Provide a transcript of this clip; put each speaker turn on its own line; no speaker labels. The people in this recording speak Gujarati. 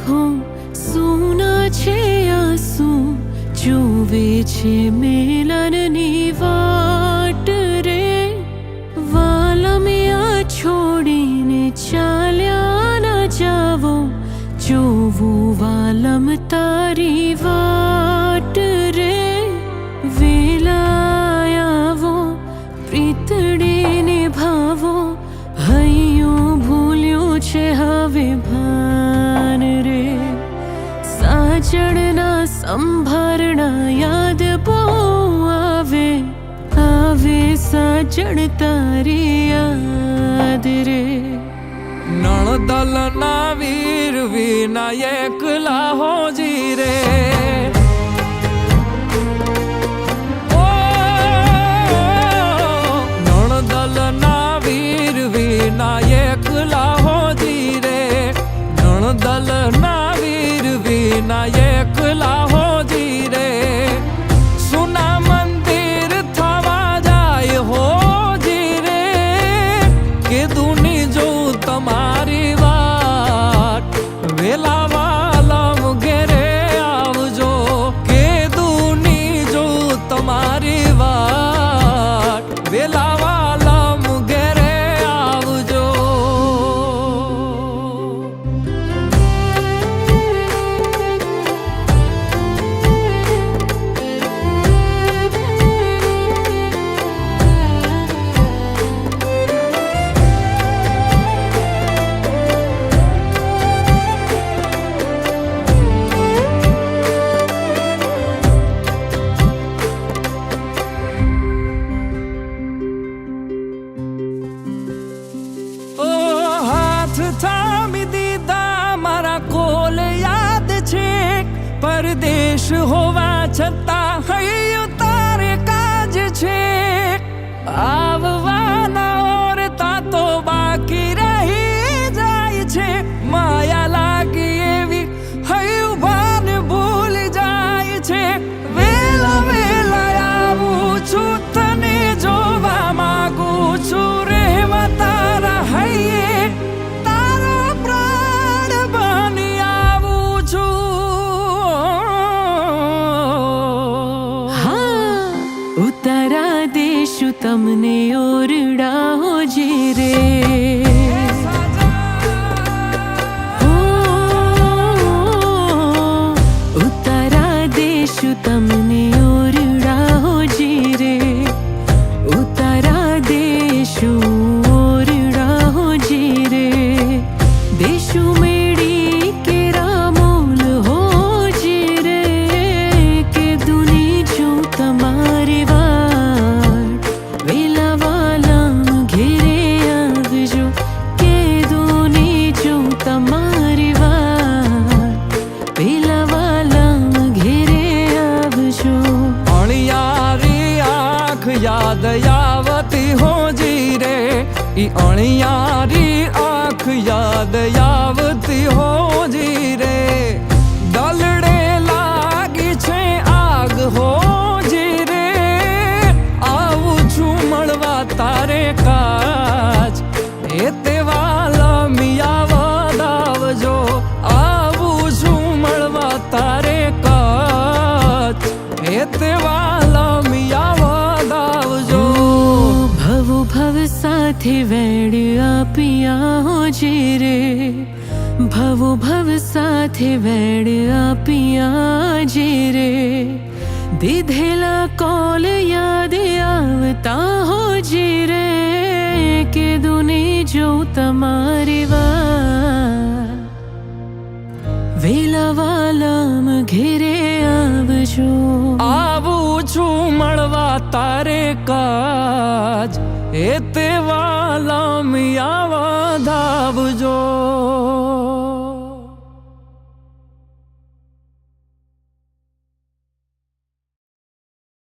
આંખો સૂના છે આંસુ જોવે છે મિલનની વાટ રે વાલમિયા છોડીને ચાલ્યા ન જાવો જોવું વાલમ તારી વાટ રે વેલાયાવો પ્રીતડીને ભાવો હૈયું ભૂલ્યું છે હવે ભાન રે સાજણના સંભારણા યાદ બહુ આવે આવે સાજણ તારી યાદ રે
નણદલના વીર વિનાયક લાહોજી રે નણદલના વીર વિનાયક લાહોજી રે નણદલના વીર વિનાયક લાહોજી રે સુના મંદિર થવા જાય હોજી રે કે દુની જો તમારી વાત વેલા વાલમ ઘેરે આવજો કે દુની જો તમારી વાત વેલા વાલમ ઘેરે આવજો થામી દીધા મારા કોલ યાદ છે પરદેશ હોવા છતાં હૈયું તારે કાજ છે આવવાના ઓરતા તો બાકી રહી જાય છે માયા લાગી એવી હૈયું ભાન ભૂલ જાય છે વેલા વેલા આવું છું તને જોવા માંગુ છું રહેવા તારા હૈયે
ઉતારા દેશું તમને ઓરડા હોજી રે ઉતારા દેશું તમને ઓરડા હોજી રે ઉતારા દેશું ઓરડા હોજી રે દેશું મેળી કે રામોલ હોજી રે કે દુની જો તમારી
યાદ આવતી હોજી રે ઈ અણિયારી આંખ યાદ આવતી હોજી રે દલડે લાગી છે આગ હોજી રે આવું છું મળવા તારે કાજ એ તે વાલમિયા વદાવજો આવું છું મળવા તારે કાજ એ તે વાલમિયા
ભવ સાથે વેડ આપિયા હોજી રે ભવો ભવ સાથે વેડ આપિયા જી રે દીધેલા કોલ યાદ આવતા હોજી રે કે દુની જો તમારી વાત વેલા વાલમ ઘેરે આવજો
આવું છું મળવા તારે કાજ એ તે વાલમિયા વધાવજો